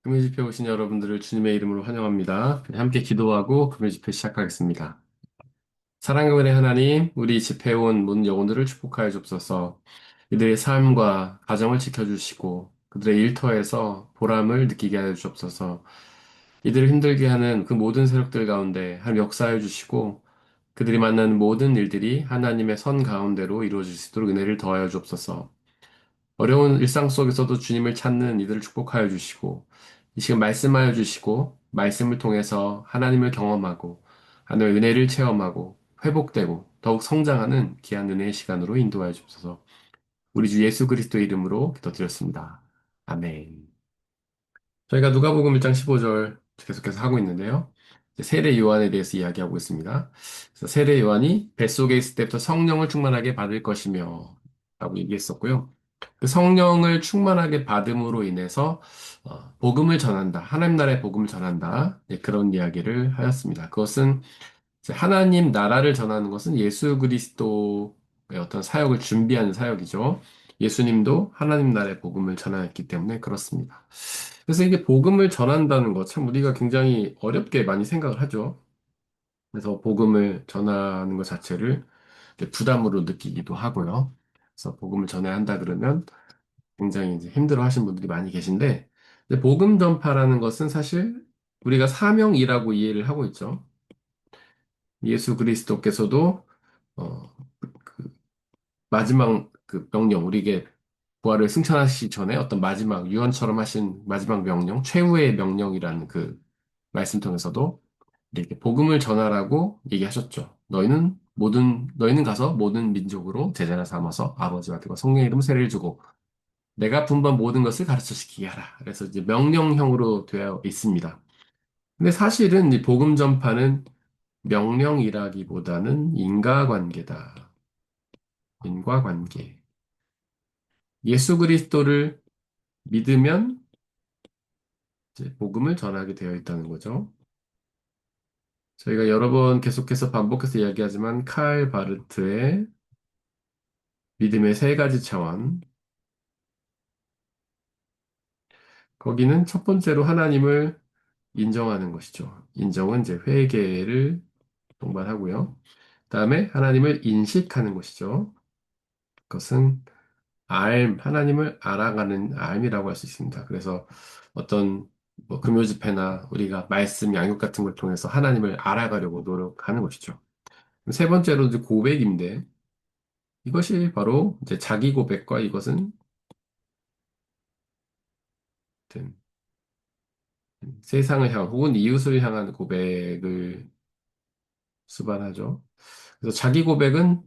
금요 집회 오신 여러분들을 주님의 이름으로 환영합니다. 함께 기도하고 금요 집회 시작하겠습니다. 사랑의 은혜 하나님, 우리 집회에 온 모든 영혼들을 축복하여 주옵소서. 이들의 삶과 가정을 지켜주시고 그들의 일터에서 보람을 느끼게 하여 주옵소서. 이들을 힘들게 하는 그 모든 세력들 가운데 한 역사해 주시고 그들이 만나는 모든 일들이 하나님의 선 가운데로 이루어질 수 있도록 은혜를 더하여 주옵소서. 어려운 일상 속에서도 주님을 찾는 이들을 축복하여 주시고, 이 시간 말씀하여 주시고, 말씀을 통해서 하나님을 경험하고, 하나님의 은혜를 체험하고, 회복되고, 더욱 성장하는 귀한 은혜의 시간으로 인도하여 주옵소서. 우리 주 예수 그리스도의 이름으로 기도드렸습니다. 아멘. 저희가 누가복음 1장 15절 계속해서 하고 있는데요. 이제 세례 요한에 대해서 이야기하고 있습니다. 그래서 세례 요한이 뱃속에 있을 때부터 성령을 충만하게 받을 것이며 라고 얘기했었고요. 그 성령을 충만하게 받음으로 인해서 복음을 전한다. 하나님 나라의 복음을 전한다. 네, 그런 이야기를 하였습니다. 그것은 이제 하나님 나라를 전하는 것은 예수 그리스도의 어떤 사역을 준비하는 사역이죠. 예수님도 하나님 나라의 복음을 전하였기 때문에 그렇습니다. 그래서 이게 복음을 전한다는 것, 참 우리가 굉장히 어렵게 많이 생각을 하죠. 그래서 복음을 전하는 것 자체를 이제 부담으로 느끼기도 하고요. 그래서 복음을 전해야 한다 그러면 굉장히 이제 힘들어 하시는 분들이 많이 계신데, 근데 복음 전파라는 것은 사실 우리가 사명이라고 이해를 하고 있죠. 예수 그리스도께서도 어, 그 마지막 그 명령, 우리에게 부활을 승천하시기 전에 어떤 마지막 유언처럼 하신 마지막 명령, 최후의 명령이라는 그 말씀 통해서도 이렇게 복음을 전하라고 얘기하셨죠. 너희는 가서 모든 민족으로 제자를 삼아서 아버지와 아들과 성령의 이름으로 세례를 주고 내가 분부한 모든 것을 가르쳐 시키게 하라. 그래서 이제 명령형으로 되어 있습니다. 근데 사실은 이 복음 전파는 명령이라기보다는 인과관계다. 인과관계. 예수 그리스도를 믿으면 이제 복음을 전하게 되어 있다는 거죠. 저희가 여러 번 계속해서 반복해서 이야기하지만 칼 바르트의 믿음의 세 가지 차원. 거기는 첫 번째로 하나님을 인정하는 것이죠. 인정은 이제 회개를 동반하고요. 다음에 하나님을 인식하는 것이죠. 그것은 하나님을 알아가는 알이라고 할 수 있습니다. 그래서 어떤 뭐 금요 집회나 우리가 말씀 양육 같은 걸 통해서 하나님을 알아가려고 노력하는 것이죠. 세 번째로 이제 고백인데 이것이 바로 이제 자기 고백과 이것은 어떤 세상을 향한 혹은 이웃을 향한 고백을 수반하죠. 그래서 자기 고백은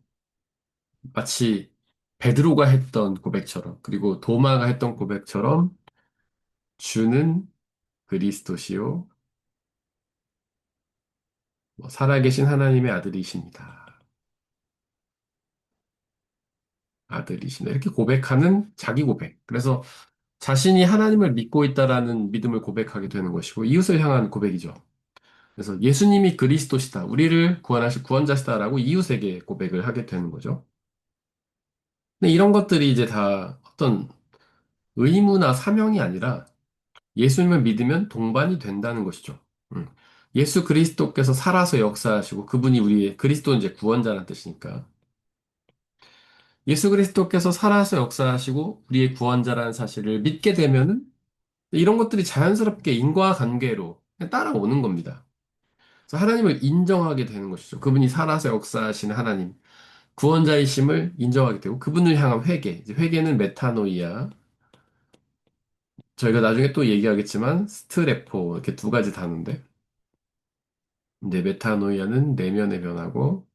마치 베드로가 했던 고백처럼 그리고 도마가 했던 고백처럼 주는 그리스도시요 살아계신 하나님의 아들이십니다. 아들이십니다. 이렇게 고백하는 자기 고백. 그래서 자신이 하나님을 믿고 있다라는 믿음을 고백하게 되는 것이고 이웃을 향한 고백이죠. 그래서 예수님이 그리스도시다. 우리를 구원하실 구원자시다라고 이웃에게 고백을 하게 되는 거죠. 근데 이런 것들이 이제 다 어떤 의무나 사명이 아니라 예수님을 믿으면 동반이 된다는 것이죠. 음. 예수 그리스도께서 살아서 역사하시고 그분이 우리의 그리스도는 이제 구원자라는 뜻이니까 예수 그리스도께서 살아서 역사하시고 우리의 구원자라는 사실을 믿게 되면은 이런 것들이 자연스럽게 인과관계로 따라오는 겁니다. 그래서 하나님을 인정하게 되는 것이죠. 그분이 살아서 역사하시는 하나님, 구원자이심을 인정하게 되고 그분을 향한 회개, 이제 회개는 메타노이아, 저희가 나중에 또 얘기하겠지만 스트레포 이렇게 두 가지 단어인데 이제 메타노이아는 내면의 변화고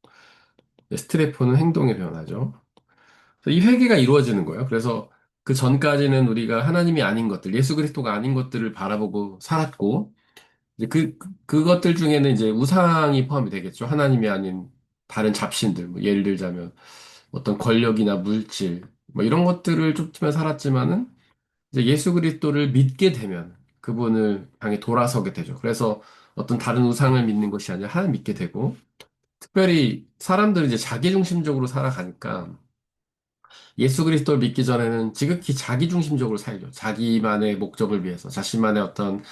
스트레포는 행동의 변화죠. 그래서 이 회개가 이루어지는 거예요. 그래서 그 전까지는 우리가 하나님이 아닌 것들, 예수 그리스도가 아닌 것들을 바라보고 살았고 이제 그것들 중에는 이제 우상이 포함이 되겠죠. 하나님이 아닌 다른 잡신들, 뭐 예를 들자면 어떤 권력이나 물질, 뭐 이런 것들을 쫓으며 살았지만은 이제 예수 그리스도를 믿게 되면 그분을 향해 돌아서게 되죠. 그래서 어떤 다른 우상을 믿는 것이 아니라 하나님 믿게 되고, 특별히 사람들이 이제 자기중심적으로 살아가니까 예수 그리스도를 믿기 전에는 지극히 자기중심적으로 살죠. 자기만의 목적을 위해서, 자신만의 어떤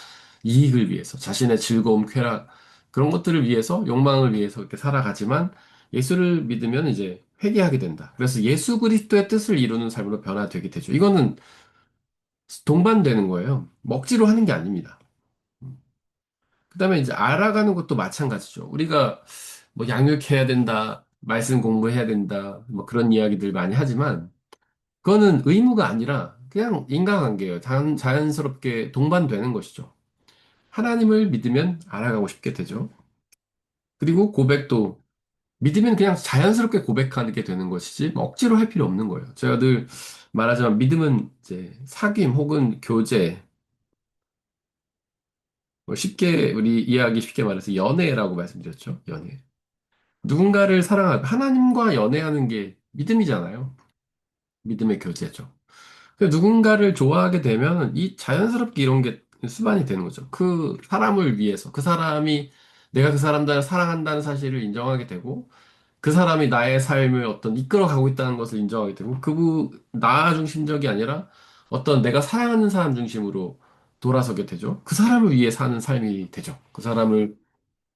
이익을 위해서, 자신의 즐거움, 쾌락, 그런 것들을 위해서, 욕망을 위해서 이렇게 살아가지만 예수를 믿으면 이제 회개하게 된다. 그래서 예수 그리스도의 뜻을 이루는 삶으로 변화되게 되죠. 이거는 동반되는 거예요. 먹지로 하는 게 아닙니다. 그다음에 이제 알아가는 것도 마찬가지죠. 우리가 뭐 양육해야 된다, 말씀 공부해야 된다, 뭐 그런 이야기들 많이 하지만 그거는 의무가 아니라 그냥 인간관계예요. 자연스럽게 동반되는 것이죠. 하나님을 믿으면 알아가고 싶게 되죠. 그리고 고백도 믿으면 그냥 자연스럽게 고백하게 되는 것이지 뭐 억지로 할 필요 없는 거예요. 제가 늘 말하자면 믿음은 이제 사귐 혹은 교제, 뭐 쉽게 우리 이해하기 쉽게 말해서 연애라고 말씀드렸죠. 연애. 누군가를 사랑하고 하나님과 연애하는 게 믿음이잖아요. 믿음의 교제죠. 누군가를 좋아하게 되면 이 자연스럽게 이런 게 수반이 되는 거죠. 그 사람을 위해서 그 사람이 내가 그 사람들을 사랑한다는 사실을 인정하게 되고 그 사람이 나의 삶을 어떤 이끌어가고 있다는 것을 인정하게 되고 나 중심적이 아니라 어떤 내가 사랑하는 사람 중심으로 돌아서게 되죠. 그 사람을 위해 사는 삶이 되죠. 그 사람을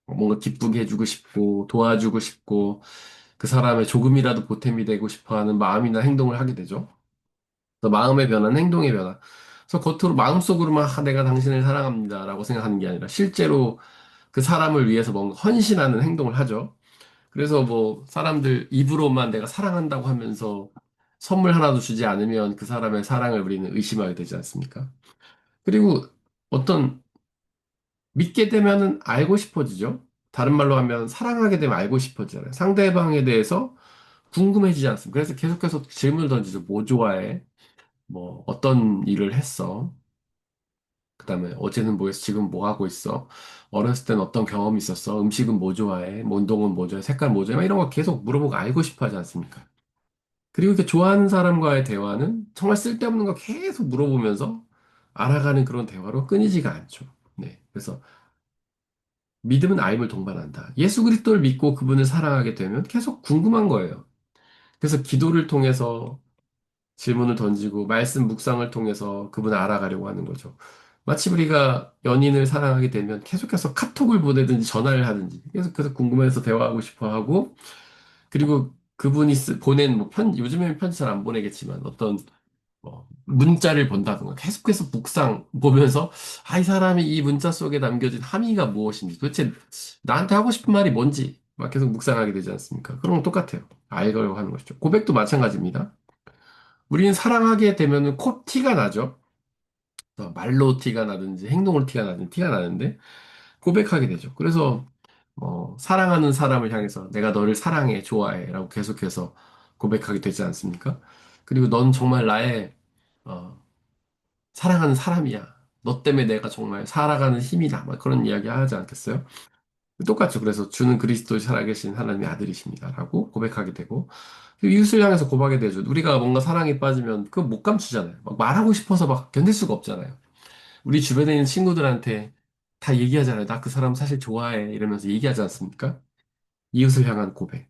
뭔가 기쁘게 해주고 싶고 도와주고 싶고 그 사람의 조금이라도 보탬이 되고 싶어 하는 마음이나 행동을 하게 되죠. 그래서 마음의 변화는 행동의 변화. 그래서 겉으로 마음속으로만 내가 당신을 사랑합니다라고 생각하는 게 아니라 실제로 그 사람을 위해서 뭔가 헌신하는 행동을 하죠. 그래서 뭐 사람들 입으로만 내가 사랑한다고 하면서 선물 하나도 주지 않으면 그 사람의 사랑을 우리는 의심하게 되지 않습니까? 그리고 어떤 믿게 되면은 알고 싶어지죠. 다른 말로 하면 사랑하게 되면 알고 싶어지잖아요. 상대방에 대해서 궁금해지지 않습니까? 그래서 계속해서 질문을 던지죠. 뭐 좋아해? 뭐 어떤 일을 했어? 그다음에 어제는 뭐 했어? 지금 뭐 하고 있어? 어렸을 땐 어떤 경험이 있었어? 음식은 뭐 좋아해? 뭐 운동은 뭐 좋아해? 색깔 뭐 좋아해? 막 이런 거 계속 물어보고 알고 싶어 하지 않습니까? 그리고 이렇게 좋아하는 사람과의 대화는 정말 쓸데없는 거 계속 물어보면서 알아가는 그런 대화로 끊이지가 않죠. 네. 그래서 믿음은 알을 동반한다. 예수 그리스도를 믿고 그분을 사랑하게 되면 계속 궁금한 거예요. 그래서 기도를 통해서 질문을 던지고 말씀 묵상을 통해서 그분을 알아가려고 하는 거죠. 마치 우리가 연인을 사랑하게 되면 계속해서 카톡을 보내든지 전화를 하든지 계속해서 궁금해서 대화하고 싶어 하고 그리고 그분이 보낸 뭐 요즘에는 편지 잘 안 보내겠지만 어떤 뭐 문자를 본다든가 계속해서 묵상 보면서 아, 이 사람이 이 문자 속에 남겨진 함의가 무엇인지 도대체 나한테 하고 싶은 말이 뭔지 막 계속 묵상하게 되지 않습니까? 그런 건 똑같아요. 알려고 하는 것이죠. 고백도 마찬가지입니다. 우리는 사랑하게 되면은 코 티가 나죠. 말로 티가 나든지 행동으로 티가 나든지 티가 나는데 고백하게 되죠. 그래서 사랑하는 사람을 향해서 내가 너를 사랑해, 좋아해 라고 계속해서 고백하게 되지 않습니까? 그리고 넌 정말 나의 어, 사랑하는 사람이야. 너 때문에 내가 정말 살아가는 힘이다. 막 그런 이야기 하지 않겠어요? 똑같죠. 그래서 주는 그리스도 살아계신 하나님의 아들이십니다. 라고 고백하게 되고, 그리고 이웃을 향해서 고백하게 되죠. 우리가 뭔가 사랑에 빠지면 그거 못 감추잖아요. 막 말하고 싶어서 막 견딜 수가 없잖아요. 우리 주변에 있는 친구들한테 다 얘기하잖아요. 나 그 사람 사실 좋아해. 이러면서 얘기하지 않습니까? 이웃을 향한 고백.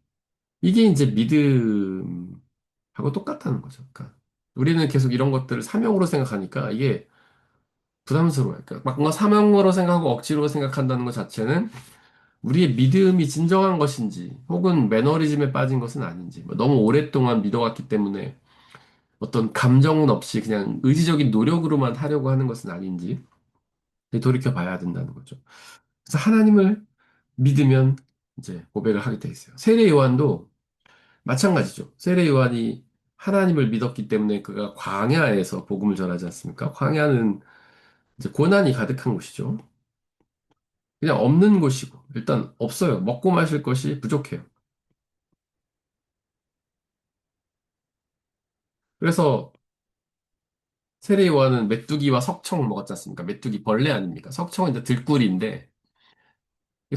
이게 이제 믿음하고 똑같다는 거죠. 그러니까 우리는 계속 이런 것들을 사명으로 생각하니까 이게 부담스러워요. 그러니까 막 뭔가 사명으로 생각하고 억지로 생각한다는 것 자체는 우리의 믿음이 진정한 것인지 혹은 매너리즘에 빠진 것은 아닌지 뭐 너무 오랫동안 믿어왔기 때문에 어떤 감정은 없이 그냥 의지적인 노력으로만 하려고 하는 것은 아닌지 돌이켜 봐야 된다는 거죠. 그래서 하나님을 믿으면 이제 고백을 하게 돼 있어요. 세례 요한도 마찬가지죠. 세례 요한이 하나님을 믿었기 때문에 그가 광야에서 복음을 전하지 않습니까? 광야는 이제 고난이 가득한 곳이죠. 그냥 없는 곳이고, 일단 없어요. 먹고 마실 것이 부족해요. 그래서 세례 요한은 메뚜기와 석청을 먹었지 않습니까? 메뚜기 벌레 아닙니까? 석청은 이제 들꿀인데,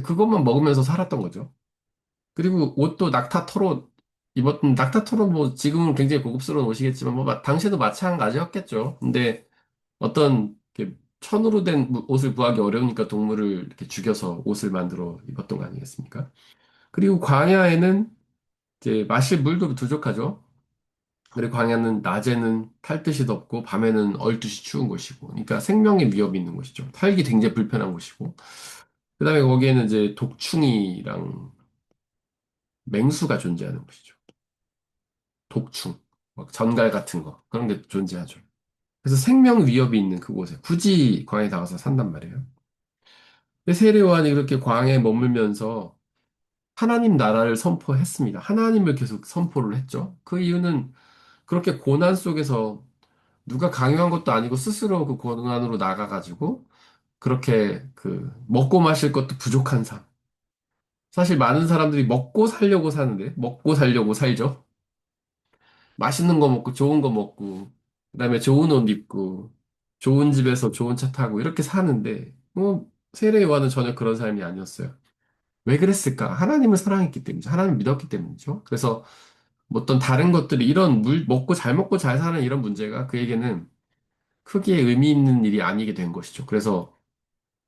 그것만 먹으면서 살았던 거죠. 그리고 옷도 낙타토로 입었던, 낙타토로 뭐 지금은 굉장히 고급스러운 옷이겠지만, 뭐 당시에도 마찬가지였겠죠. 근데 어떤 이렇게 천으로 된 옷을 구하기 어려우니까 동물을 이렇게 죽여서 옷을 만들어 입었던 거 아니겠습니까? 그리고 광야에는 이제 마실 물도 부족하죠. 그리고 광야는 낮에는 탈 듯이 덥고 밤에는 얼듯이 추운 곳이고, 그러니까 생명의 위협이 있는 곳이죠. 살기 굉장히 불편한 곳이고, 그다음에 거기에는 이제 독충이랑 맹수가 존재하는 곳이죠. 독충, 막 전갈 같은 거 그런 게 존재하죠. 그래서 생명 위협이 있는 그곳에 굳이 광야에 나가서 산단 말이에요. 근데 세례요한이 그렇게 광야에 머물면서 하나님 나라를 선포했습니다. 하나님을 계속 선포를 했죠. 그 이유는 그렇게 고난 속에서 누가 강요한 것도 아니고 스스로 그 고난으로 나가가지고 그렇게 그 먹고 마실 것도 부족한 삶. 사실 많은 사람들이 먹고 살려고 사는데 먹고 살려고 살죠. 맛있는 거 먹고 좋은 거 먹고 그다음에 좋은 옷 입고 좋은 집에서 좋은 차 타고 이렇게 사는데 세례 요한은 전혀 그런 삶이 아니었어요. 왜 그랬을까? 하나님을 사랑했기 때문이죠. 하나님을 믿었기 때문이죠. 그래서 뭐 어떤 다른 것들이 이런 먹고 잘 먹고 잘 사는 이런 문제가 그에게는 크게 의미 있는 일이 아니게 된 것이죠. 그래서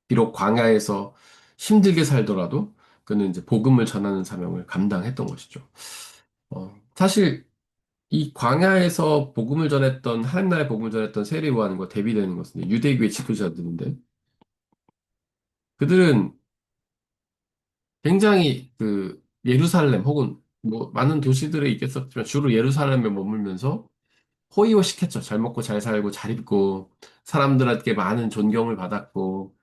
비록 광야에서 힘들게 살더라도 그는 이제 복음을 전하는 사명을 감당했던 것이죠. 사실 이 광야에서 복음을 전했던 하나님 나라의 복음을 전했던 세례 요한과 대비되는 것은 유대교의 지도자들인데 그들은 굉장히 그 예루살렘 혹은 뭐 많은 도시들에 있겠었지만 주로 예루살렘에 머물면서 호의호식했죠. 잘 먹고 잘 살고 잘 입고 사람들에게 많은 존경을 받았고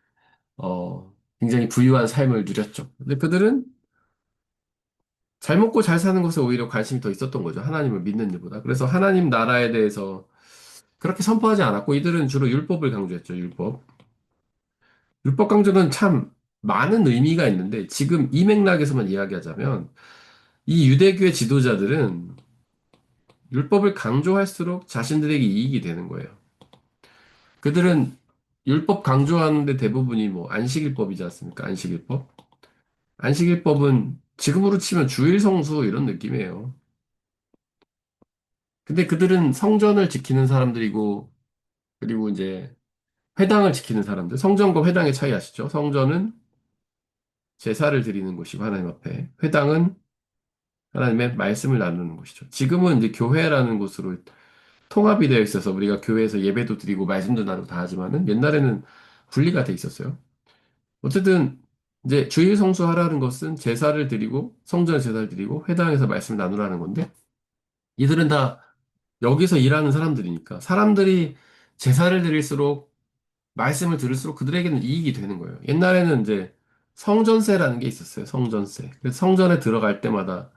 굉장히 부유한 삶을 누렸죠. 근데 그들은 잘 먹고 잘 사는 것에 오히려 관심이 더 있었던 거죠. 하나님을 믿는 일보다. 그래서 하나님 나라에 대해서 그렇게 선포하지 않았고 이들은 주로 율법을 강조했죠. 율법. 율법 강조는 참 많은 의미가 있는데 지금 이 맥락에서만 이야기하자면 이 유대교의 지도자들은 율법을 강조할수록 자신들에게 이익이 되는 거예요. 그들은 율법 강조하는데 대부분이 뭐 안식일법이지 않습니까? 안식일법. 안식일법은 지금으로 치면 주일 성수 이런 느낌이에요. 근데 그들은 성전을 지키는 사람들이고 그리고 이제 회당을 지키는 사람들. 성전과 회당의 차이 아시죠? 성전은 제사를 드리는 곳이고 하나님 앞에. 회당은 하나님의 말씀을 나누는 곳이죠. 지금은 이제 교회라는 곳으로 통합이 되어 있어서 우리가 교회에서 예배도 드리고 말씀도 나누고 다 하지만은 옛날에는 분리가 돼 있었어요. 어쨌든 이제 주일 성수하라는 것은 제사를 드리고 성전에 제사를 드리고 회당에서 말씀을 나누라는 건데 이들은 다 여기서 일하는 사람들이니까 사람들이 제사를 드릴수록 말씀을 들을수록 그들에게는 이익이 되는 거예요. 옛날에는 이제 성전세라는 게 있었어요. 성전세. 그래서 성전에 들어갈 때마다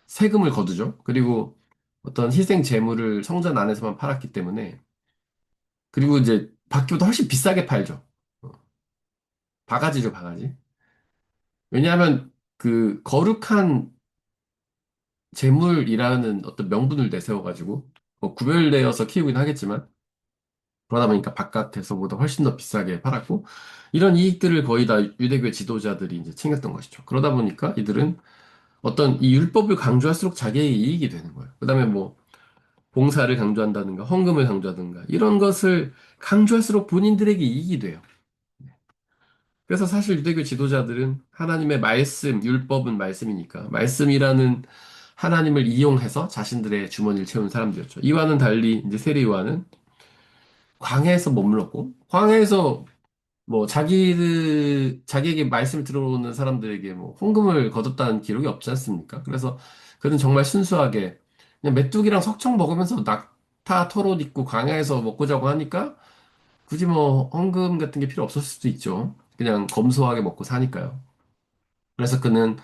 세금을 거두죠. 그리고 어떤 희생 제물을 성전 안에서만 팔았기 때문에 그리고 이제 밖보다 훨씬 비싸게 팔죠. 어, 바가지죠, 바가지. 왜냐하면 그 거룩한 제물이라는 어떤 명분을 내세워가지고 뭐 구별되어서 키우긴 하겠지만 그러다 보니까 바깥에서보다 훨씬 더 비싸게 팔았고 이런 이익들을 거의 다 유대교의 지도자들이 이제 챙겼던 것이죠. 그러다 보니까 이들은 어떤 이 율법을 강조할수록 자기에게 이익이 되는 거예요. 그다음에 뭐 봉사를 강조한다든가 헌금을 강조하든가 이런 것을 강조할수록 본인들에게 이익이 돼요. 그래서 사실 유대교 지도자들은 하나님의 말씀, 율법은 말씀이니까 말씀이라는 하나님을 이용해서 자신들의 주머니를 채운 사람들이었죠. 이와는 달리 이제 세례 요한은 광야에서 머물렀고 광야에서 뭐 자기에게 말씀을 들어오는 사람들에게 뭐 헌금을 거뒀다는 기록이 없지 않습니까? 그래서 그는 정말 순수하게 그냥 메뚜기랑 석청 먹으면서 낙타 털옷 입고 광야에서 먹고 자고 하니까 굳이 뭐 헌금 같은 게 필요 없었을 수도 있죠. 그냥 검소하게 먹고 사니까요. 그래서 그는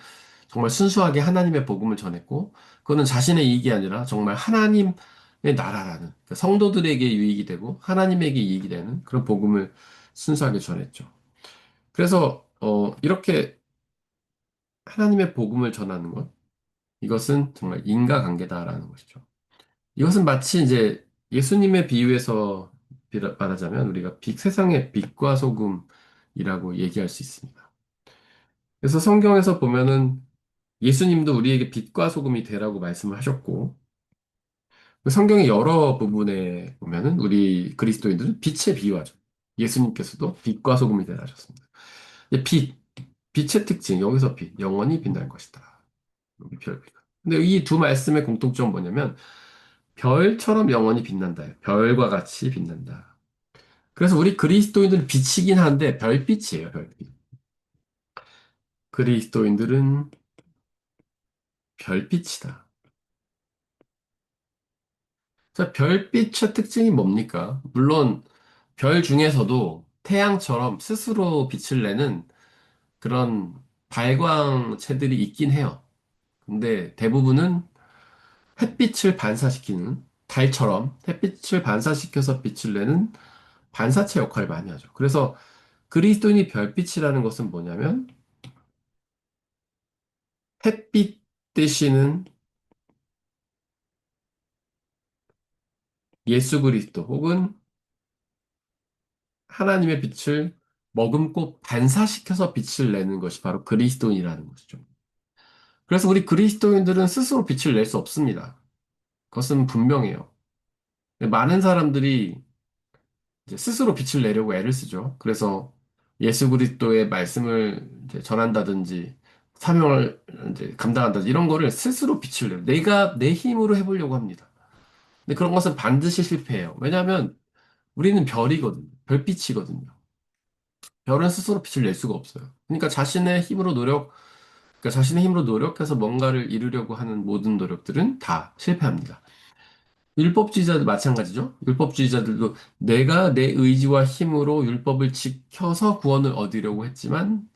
정말 순수하게 하나님의 복음을 전했고, 그거는 자신의 이익이 아니라 정말 하나님의 나라라는 그 성도들에게 유익이 되고 하나님에게 이익이 되는 그런 복음을 순수하게 전했죠. 그래서 이렇게 하나님의 복음을 전하는 것, 이것은 정말 인과관계다라는 것이죠. 이것은 마치 이제 예수님의 비유에서 말하자면 우리가 세상의 빛과 소금이라고 얘기할 수 있습니다. 그래서 성경에서 보면은 예수님도 우리에게 빛과 소금이 되라고 말씀을 하셨고, 그 성경의 여러 부분에 보면은 우리 그리스도인들은 빛에 비유하죠. 예수님께서도 빛과 소금이 되라 하셨습니다. 빛, 빛의 특징, 여기서 빛, 영원히 빛날 것이다. 여기 별빛. 근데 이 두 말씀의 공통점은 뭐냐면, 별처럼 영원히 빛난다. 별과 같이 빛난다. 그래서 우리 그리스도인들은 빛이긴 한데 별빛이에요, 별빛. 그리스도인들은 별빛이다. 자, 별빛의 특징이 뭡니까? 물론 별 중에서도 태양처럼 스스로 빛을 내는 그런 발광체들이 있긴 해요. 근데 대부분은 햇빛을 반사시키는 달처럼 햇빛을 반사시켜서 빛을 내는 반사체 역할을 많이 하죠. 그래서 그리스도인이 별빛이라는 것은 뭐냐면 햇빛 되시는 예수 그리스도 혹은 하나님의 빛을 머금고 반사시켜서 빛을 내는 것이 바로 그리스도인이라는 것이죠. 그래서 우리 그리스도인들은 스스로 빛을 낼 수 없습니다. 그것은 분명해요. 많은 사람들이 이제 스스로 빛을 내려고 애를 쓰죠. 그래서 예수 그리스도의 말씀을 이제 전한다든지 사명을 이제 감당한다든지 이런 거를 스스로 빛을 내요. 내가 내 힘으로 해보려고 합니다. 근데 그런 것은 반드시 실패해요. 왜냐하면 우리는 별이거든요. 별빛이거든요. 별은 스스로 빛을 낼 수가 없어요. 그러니까 그러니까 자신의 힘으로 노력해서 뭔가를 이루려고 하는 모든 노력들은 다 실패합니다. 율법주의자도 마찬가지죠. 율법주의자들도 내가 내 의지와 힘으로 율법을 지켜서 구원을 얻으려고 했지만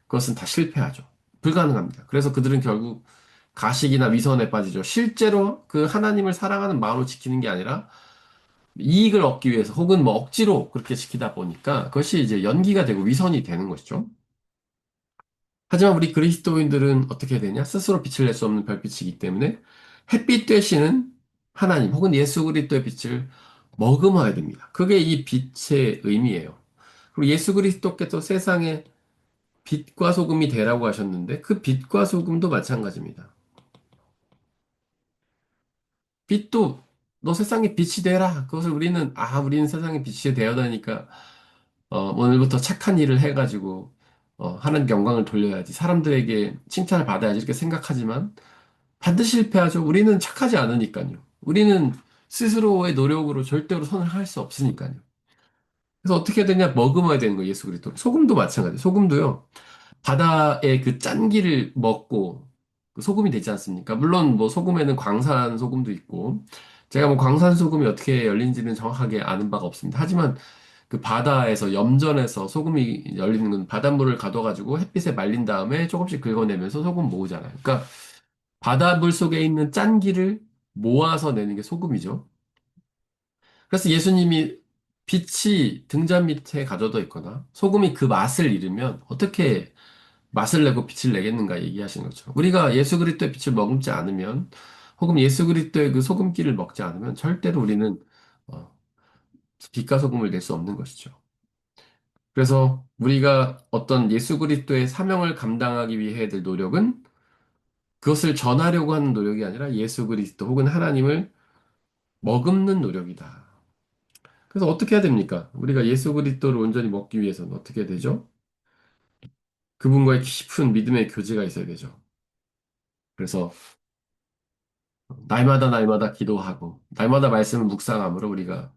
그것은 다 실패하죠. 불가능합니다. 그래서 그들은 결국 가식이나 위선에 빠지죠. 실제로 그 하나님을 사랑하는 마음으로 지키는 게 아니라 이익을 얻기 위해서 혹은 뭐 억지로 그렇게 지키다 보니까 그것이 이제 연기가 되고 위선이 되는 것이죠. 하지만 우리 그리스도인들은 어떻게 되냐? 스스로 빛을 낼 수 없는 별빛이기 때문에 햇빛 되시는 하나님 혹은 예수 그리스도의 빛을 머금어야 됩니다. 그게 이 빛의 의미예요. 그리고 예수 그리스도께서 세상에 빛과 소금이 되라고 하셨는데 그 빛과 소금도 마찬가지입니다. 빛도 너 세상에 빛이 되라. 그것을 우리는 세상에 빛이 되어야 되니까 오늘부터 착한 일을 해가지고 하나님 영광을 돌려야지. 사람들에게 칭찬을 받아야지. 이렇게 생각하지만 반드시 실패하죠. 우리는 착하지 않으니까요. 우리는 스스로의 노력으로 절대로 선을 할 수 없으니까요. 그래서 어떻게 되냐? 머금어야 되는 거예요, 예수 그리스도. 소금도 마찬가지예요. 소금도요. 바다의 그 짠기를 먹고 그 소금이 되지 않습니까? 물론 뭐 소금에는 광산 소금도 있고 제가 뭐 광산 소금이 어떻게 열린지는 정확하게 아는 바가 없습니다. 하지만 그 바다에서 염전에서 소금이 열리는 건 바닷물을 가둬가지고 햇빛에 말린 다음에 조금씩 긁어내면서 소금 모으잖아요. 그러니까 바닷물 속에 있는 짠기를 모아서 내는 게 소금이죠. 그래서 예수님이 빛이 등잔 밑에 가져져 있거나 소금이 그 맛을 잃으면 어떻게 맛을 내고 빛을 내겠는가 얘기하시는 거죠. 우리가 예수 그리스도의 빛을 머금지 않으면 혹은 예수 그리스도의 그 소금기를 먹지 않으면 절대로 우리는 어, 빛과 소금을 낼 수 없는 것이죠. 그래서 우리가 어떤 예수 그리스도의 사명을 감당하기 위해 될 노력은 그것을 전하려고 하는 노력이 아니라 예수 그리스도 혹은 하나님을 머금는 노력이다. 그래서 어떻게 해야 됩니까? 우리가 예수 그리스도를 온전히 먹기 위해서는 어떻게 해야 되죠? 그분과의 깊은 믿음의 교제가 있어야 되죠. 그래서 날마다 기도하고 날마다 말씀을 묵상함으로 우리가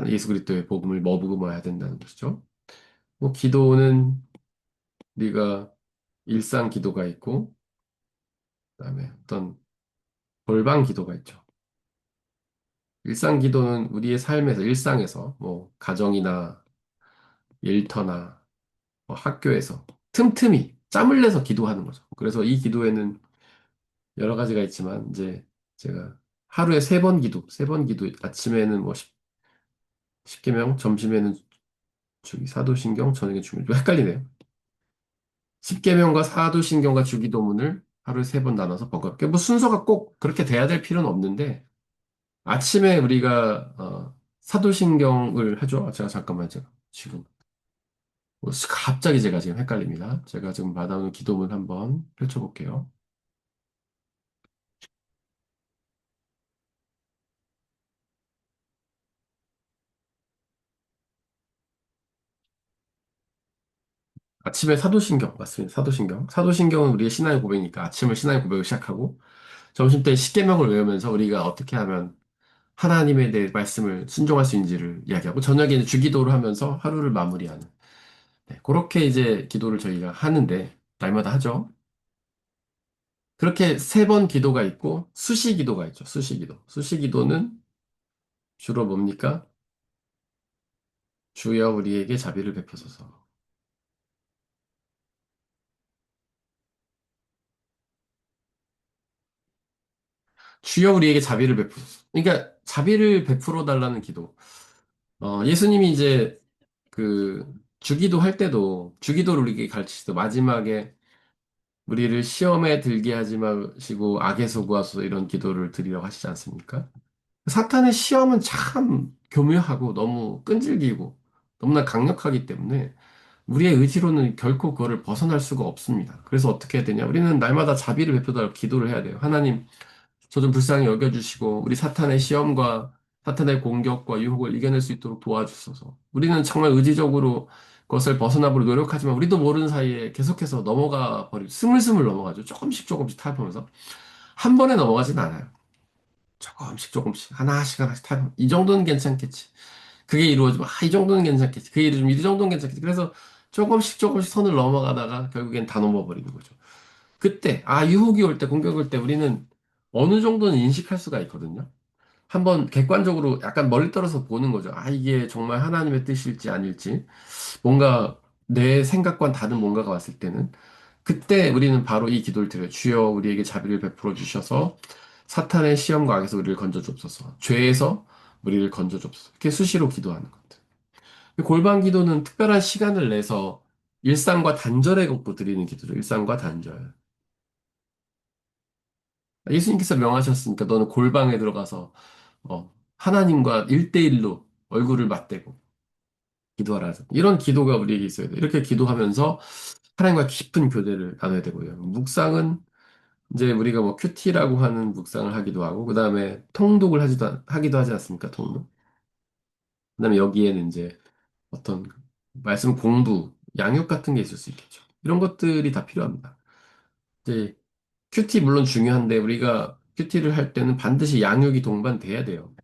예수 그리스도의 복음을 머금어야 된다는 것이죠. 뭐 기도는 우리가 일상 기도가 있고 그다음에 어떤 돌방 기도가 있죠. 일상 기도는 우리의 삶에서 일상에서 뭐 가정이나 일터나 뭐 학교에서 틈틈이 짬을 내서 기도하는 거죠. 그래서 이 기도에는 여러 가지가 있지만 이제 제가 하루에 세 번 기도, 아침에는 뭐 10계명, 점심에는 사도신경, 저녁에 주기도 좀 헷갈리네요. 10계명과 사도신경과 주기도문을 하루에 세 번 나눠서 번갈게 뭐 순서가 꼭 그렇게 돼야 될 필요는 없는데 아침에 우리가 사도신경을 하죠. 제가 지금 갑자기 제가 지금 헷갈립니다. 제가 지금 받아오는 기도문 한번 펼쳐볼게요. 아침에 사도신경 맞습니다. 사도신경. 사도신경은 우리의 신앙의 고백이니까 아침을 신앙의 고백을 시작하고 점심 때 십계명을 외우면서 우리가 어떻게 하면 하나님의 내 말씀을 순종할 수 있는지를 이야기하고 저녁에는 주기도를 하면서 하루를 마무리하는 네, 그렇게 이제 기도를 저희가 하는데 날마다 하죠. 그렇게 세 번 기도가 있고 수시 기도가 있죠. 수시 기도. 수시 기도는 주로 뭡니까? 주여 우리에게 자비를 베푸소서. 주여 우리에게 자비를 베푸소서. 그러니까 자비를 베풀어 달라는 기도. 예수님이 이제 그 주기도 할 때도 주기도를 우리에게 가르치시도 마지막에 우리를 시험에 들게 하지 마시고 악에서 구하소서 이런 기도를 드리라고 하시지 않습니까? 사탄의 시험은 참 교묘하고 너무 끈질기고 너무나 강력하기 때문에 우리의 의지로는 결코 그거를 벗어날 수가 없습니다. 그래서 어떻게 해야 되냐? 우리는 날마다 자비를 베푸달라고 기도를 해야 돼요. 하나님, 저 좀 불쌍히 여겨주시고 우리 사탄의 시험과 사탄의 공격과 유혹을 이겨낼 수 있도록 도와주소서. 우리는 정말 의지적으로 그것을 벗어나보려 노력하지만 우리도 모르는 사이에 계속해서 넘어가 버리고 스물스물 넘어가죠. 조금씩 조금씩 타협하면서 한 번에 넘어가진 않아요. 조금씩 조금씩 하나씩 하나씩 타협. 이 정도는 괜찮겠지. 그게 이루어지면 이 정도는 괜찮겠지. 그게 이루어지면 이 정도는 괜찮겠지. 그래서 조금씩 조금씩 선을 넘어가다가 결국엔 다 넘어버리는 거죠. 그때 유혹이 올 때 공격이 올 때 우리는 어느 정도는 인식할 수가 있거든요. 한번 객관적으로 약간 멀리 떨어서 보는 거죠. 이게 정말 하나님의 뜻일지 아닐지. 뭔가 내 생각과는 다른 뭔가가 왔을 때는 그때 우리는 바로 이 기도를 드려요. 주여 우리에게 자비를 베풀어 주셔서 사탄의 시험과 악에서 우리를 건져 주옵소서. 죄에서 우리를 건져 주옵소서. 이렇게 수시로 기도하는 것들. 골방 기도는 특별한 시간을 내서 일상과 단절해 갖고 드리는 기도죠. 일상과 단절. 예수님께서 명하셨으니까 너는 골방에 들어가서 하나님과 일대일로 얼굴을 맞대고 기도하라. 이런 기도가 우리에게 있어야 돼. 이렇게 기도하면서 하나님과 깊은 교제를 나눠야 되고요. 묵상은 이제 우리가 뭐 큐티라고 하는 묵상을 하기도 하고, 그 다음에 통독을 하기도 하지 않습니까? 통독. 그 다음에 여기에는 이제 어떤 말씀 공부, 양육 같은 게 있을 수 있겠죠. 이런 것들이 다 필요합니다. 이제 큐티 물론 중요한데 우리가 큐티를 할 때는 반드시 양육이 동반돼야 돼요.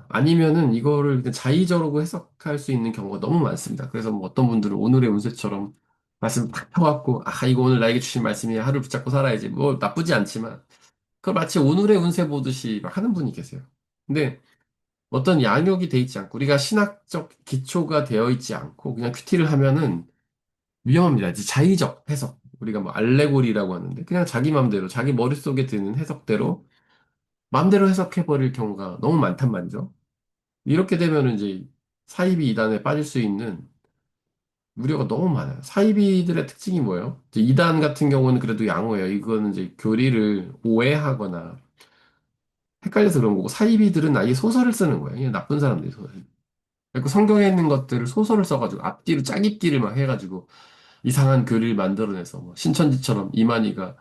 아니면은 이거를 그냥 자의적으로 해석할 수 있는 경우가 너무 많습니다. 그래서 뭐 어떤 분들은 오늘의 운세처럼 말씀 탁 펴갖고 이거 오늘 나에게 주신 말씀이야 하루 붙잡고 살아야지 뭐 나쁘지 않지만 그걸 마치 오늘의 운세 보듯이 막 하는 분이 계세요. 근데 어떤 양육이 돼 있지 않고 우리가 신학적 기초가 되어 있지 않고 그냥 큐티를 하면은 위험합니다. 이제 자의적 해석. 우리가 뭐 알레고리라고 하는데 그냥 자기 마음대로 자기 머릿속에 드는 해석대로 마음대로 해석해 버릴 경우가 너무 많단 말이죠. 이렇게 되면 이제 사이비 이단에 빠질 수 있는 우려가 너무 많아요. 사이비들의 특징이 뭐예요? 이제 이단 같은 경우는 그래도 양호해요. 이거는 이제 교리를 오해하거나 헷갈려서 그런 거고 사이비들은 아예 소설을 쓰는 거예요. 그냥 나쁜 사람들이 소설. 그리고 성경에 있는 것들을 소설을 써가지고 앞뒤로 짜깁기를 막 해가지고 이상한 교리를 만들어내서 뭐 신천지처럼 이만희가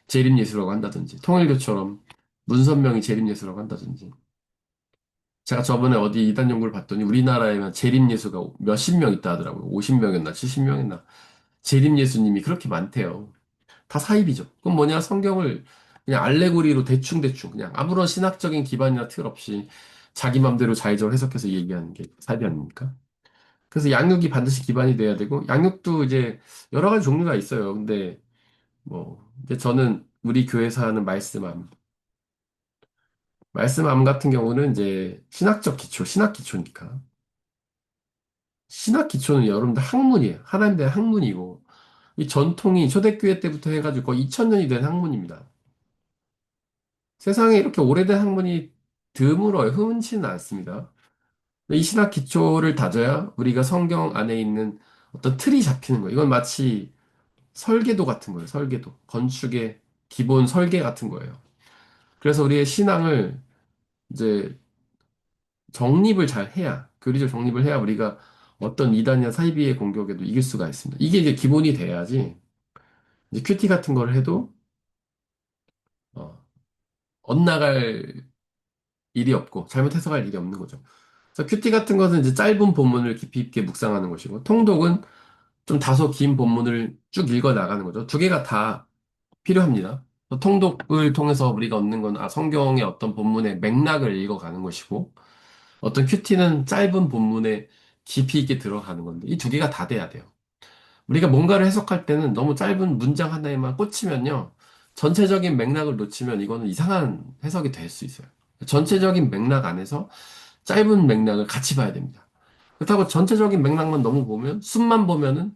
재림예수라고 한다든지 통일교처럼 문선명이 재림예수라고 한다든지 제가 저번에 어디 이단 연구를 봤더니 우리나라에만 재림예수가 몇십 명 있다 하더라고요. 50명이었나 70명이었나. 재림예수님이 그렇게 많대요. 다 사입이죠. 그럼 뭐냐? 성경을 그냥 알레고리로 대충대충 그냥 아무런 신학적인 기반이나 틀 없이 자기 맘대로 자의적으로 해석해서 얘기하는 게 사입이 아닙니까? 그래서 양육이 반드시 기반이 돼야 되고 양육도 이제 여러 가지 종류가 있어요. 근데 뭐 이제 저는 우리 교회에서 하는 말씀암 같은 경우는 이제 신학적 기초, 신학 기초니까. 신학 기초는 여러분들 학문이에요. 하나님에 대한 학문이고, 이 전통이 초대교회 때부터 해가지고 거의 2000년이 된 학문입니다. 세상에 이렇게 오래된 학문이 드물어요. 흔치는 않습니다. 이 신학 기초를 다져야 우리가 성경 안에 있는 어떤 틀이 잡히는 거예요. 이건 마치 설계도 같은 거예요. 설계도. 건축의 기본 설계 같은 거예요. 그래서 우리의 신앙을 이제 정립을 잘 해야, 교리적 정립을 해야 우리가 어떤 이단이나 사이비의 공격에도 이길 수가 있습니다. 이게 이제 기본이 돼야지, 이제 큐티 같은 걸 해도, 어, 엇나갈 일이 없고, 잘못 해석할 일이 없는 거죠. 그래서 큐티 같은 것은 이제 짧은 본문을 깊이 있게 묵상하는 것이고, 통독은 좀 다소 긴 본문을 쭉 읽어 나가는 거죠. 두 개가 다 필요합니다. 통독을 통해서 우리가 얻는 건 성경의 어떤 본문의 맥락을 읽어가는 것이고 어떤 큐티는 짧은 본문에 깊이 있게 들어가는 건데 이 두 개가 다 돼야 돼요. 우리가 뭔가를 해석할 때는 너무 짧은 문장 하나에만 꽂히면요. 전체적인 맥락을 놓치면 이거는 이상한 해석이 될 수 있어요. 전체적인 맥락 안에서 짧은 맥락을 같이 봐야 됩니다. 그렇다고 전체적인 맥락만 너무 보면, 숲만 보면은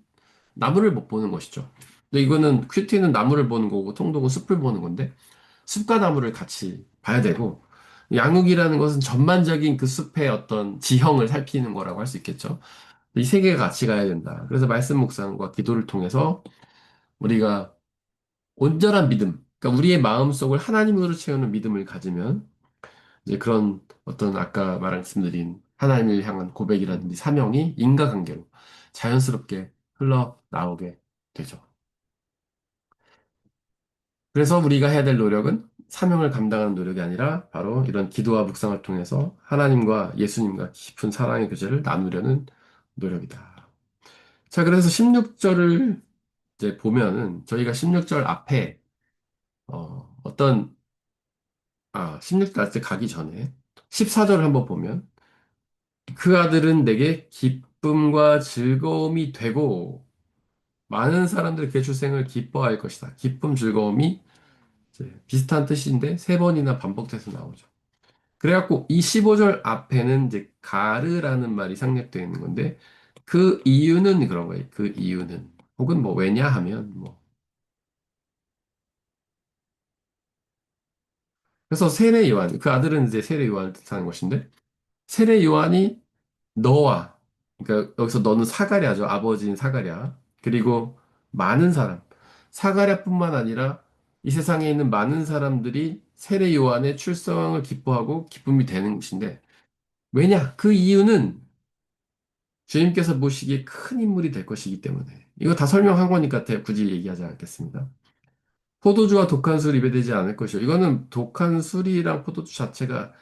나무를 못 보는 것이죠. 근데 이거는 큐티는 나무를 보는 거고, 통독은 숲을 보는 건데, 숲과 나무를 같이 봐야 되고, 양육이라는 것은 전반적인 그 숲의 어떤 지형을 살피는 거라고 할 수 있겠죠. 이 세 개가 같이 가야 된다. 그래서 말씀 묵상과 기도를 통해서 우리가 온전한 믿음, 그러니까 우리의 마음속을 하나님으로 채우는 믿음을 가지면 이제 그런 어떤 아까 말씀드린 하나님을 향한 고백이라든지 사명이 인과관계로 자연스럽게 흘러나오게 되죠. 그래서 우리가 해야 될 노력은 사명을 감당하는 노력이 아니라 바로 이런 기도와 묵상을 통해서 하나님과 예수님과 깊은 사랑의 교제를 나누려는 노력이다. 자, 그래서 16절을 이제 보면은 저희가 16절 앞에 어떤 16절 가기 전에 14절을 한번 보면 그 아들은 내게 기쁨과 즐거움이 되고 많은 사람들이 그 출생을 기뻐할 것이다. 기쁨, 즐거움이 이제 비슷한 뜻인데 세 번이나 반복돼서 나오죠. 그래갖고 이 15절 앞에는 이제 가르라는 말이 상략되어 있는 건데 그 이유는 그런 거예요. 그 이유는 혹은 뭐 왜냐 하면 뭐 그래서 세례 요한 그 아들은 이제 세례 요한을 뜻하는 것인데 세례 요한이 너와, 그러니까 여기서 너는 사가랴죠. 아버지인 사가랴. 그리고 많은 사람. 사가랴뿐만 아니라 이 세상에 있는 많은 사람들이 세례 요한의 출생을 기뻐하고 기쁨이 되는 것인데, 왜냐? 그 이유는 주님께서 보시기에 큰 인물이 될 것이기 때문에. 이거 다 설명한 거니까 굳이 얘기하지 않겠습니다. 포도주와 독한 술 입에 되지 않을 것이요. 이거는 독한 술이랑 포도주 자체가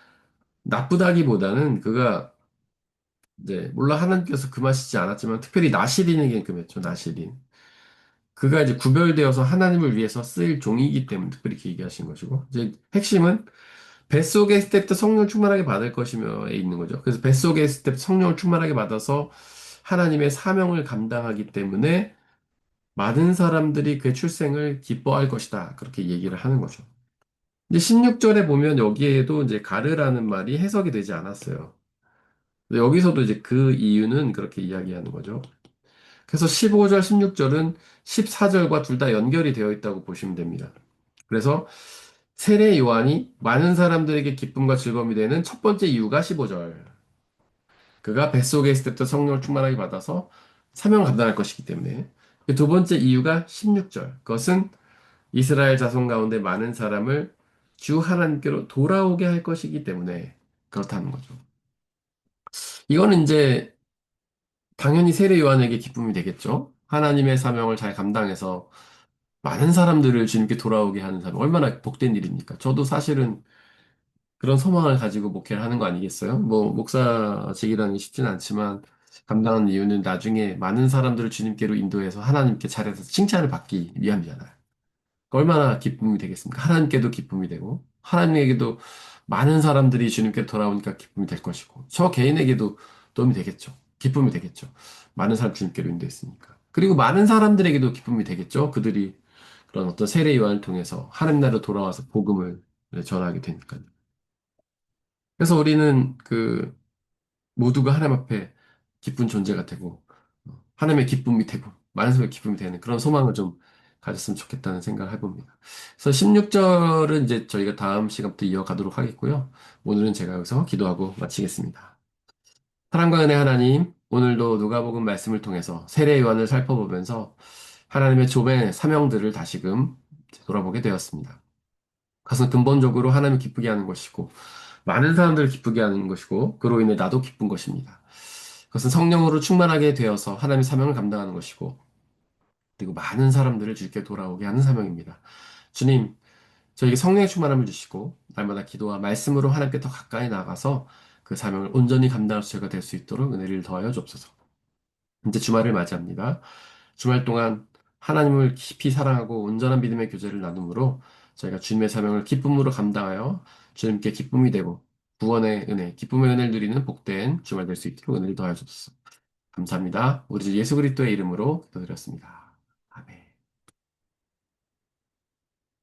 나쁘다기보다는 그가 네, 물론 하나님께서 금하시지 않았지만 특별히 나시린에겐 금했죠, 나시린. 그가 이제 구별되어서 하나님을 위해서 쓰일 종이기 때문에 특별히 길게 하신 것이고, 이제 핵심은 뱃속에 있을 때부터 성령을 충만하게 받을 것이며에 있는 거죠. 그래서 뱃속에 있을 때부터 성령을 충만하게 받아서 하나님의 사명을 감당하기 때문에 많은 사람들이 그의 출생을 기뻐할 것이다. 그렇게 얘기를 하는 거죠. 이제 16절에 보면 여기에도 이제 가르라는 말이 해석이 되지 않았어요. 근데 여기서도 이제 그 이유는 그렇게 이야기하는 거죠. 그래서 15절, 16절은 14절과 둘 다 연결이 되어 있다고 보시면 됩니다. 그래서 세례 요한이 많은 사람들에게 기쁨과 즐거움이 되는 첫 번째 이유가 15절. 그가 뱃속에 있을 때부터 성령을 충만하게 받아서 사명을 감당할 것이기 때문에. 그 두 번째 이유가 16절. 그것은 이스라엘 자손 가운데 많은 사람을 주 하나님께로 돌아오게 할 것이기 때문에 그렇다는 거죠. 이거는 이제 당연히 세례 요한에게 기쁨이 되겠죠. 하나님의 사명을 잘 감당해서 많은 사람들을 주님께 돌아오게 하는 사람, 얼마나 복된 일입니까? 저도 사실은 그런 소망을 가지고 목회를 하는 거 아니겠어요? 뭐, 목사직이라는 게 쉽지는 않지만, 감당하는 이유는 나중에 많은 사람들을 주님께로 인도해서 하나님께 잘해서 칭찬을 받기 위함이잖아요. 얼마나 기쁨이 되겠습니까? 하나님께도 기쁨이 되고, 하나님에게도 많은 사람들이 주님께 돌아오니까 기쁨이 될 것이고, 저 개인에게도 도움이 되겠죠. 기쁨이 되겠죠. 많은 사람 주님께로 인도했으니까. 그리고 많은 사람들에게도 기쁨이 되겠죠. 그들이 그런 어떤 세례 요한을 통해서 하나님 나라로 돌아와서 복음을 전하게 되니까요. 그래서 우리는 그 모두가 하나님 앞에 기쁜 존재가 되고 하나님의 기쁨이 되고 많은 사람의 기쁨이 되는 그런 소망을 좀 가졌으면 좋겠다는 생각을 해봅니다. 그래서 16절은 이제 저희가 다음 시간부터 이어가도록 하겠고요. 오늘은 제가 여기서 기도하고 마치겠습니다. 사랑과 은혜 하나님, 오늘도 누가복음 말씀을 통해서 세례 요한을 살펴보면서 하나님의 조의 사명들을 다시금 돌아보게 되었습니다. 그것은 근본적으로 하나님을 기쁘게 하는 것이고, 많은 사람들을 기쁘게 하는 것이고, 그로 인해 나도 기쁜 것입니다. 그것은 성령으로 충만하게 되어서 하나님의 사명을 감당하는 것이고, 그리고 많은 사람들을 주께 돌아오게 하는 사명입니다. 주님, 저에게 성령의 충만함을 주시고, 날마다 기도와 말씀으로 하나님께 더 가까이 나가서 그 사명을 온전히 감당할 수가 될 수 있도록 은혜를 더하여 주옵소서. 이제 주말을 맞이합니다. 주말 동안 하나님을 깊이 사랑하고 온전한 믿음의 교제를 나눔으로 저희가 주님의 사명을 기쁨으로 감당하여 주님께 기쁨이 되고 구원의 은혜, 기쁨의 은혜를 누리는 복된 주말 될 수 있도록 은혜를 더하여 주옵소서. 감사합니다. 우리 주 예수 그리스도의 이름으로 기도드렸습니다.